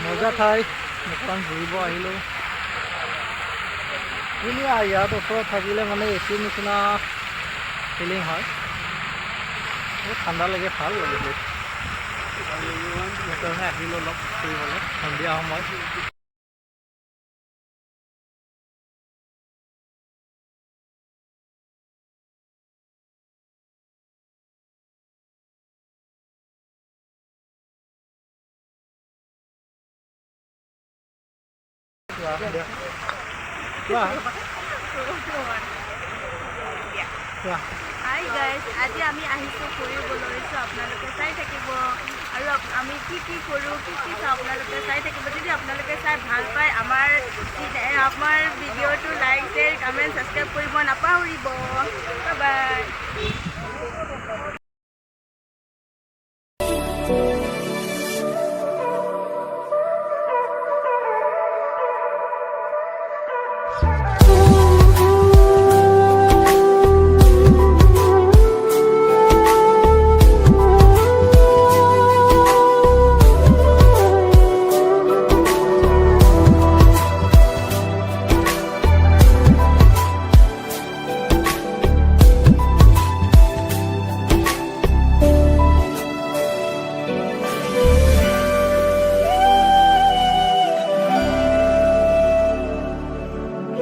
মজা ঠাই অকণমান ঘূৰিব আহিলোঁ ধুনীয়া ইয়াত ওচৰত থাকিলে মানে এচিৰ নিচিনা ফিলিং হয় বহুত ঠাণ্ডা লাগে ভাল লাগে সেইকাৰণে আহিলোঁ অলপ ফুৰিবলৈ সন্ধিয়া সময়ত Hi guys, আজি আমি আহিছোঁ ফুৰিবলৈ আপোনালোকে চাই থাকিব আৰু আমি কি কৰোঁ কি চাওঁ আপোনালোকে চাই থাকিব যদি আপোনালোকে চাই ভাল পায় আমাৰ ভিডিঅ'টো লাইক শ্বেয়াৰ কমেণ্ট ছাবস্ক্ৰাইব কৰিব নাপাহৰিব বাই বাই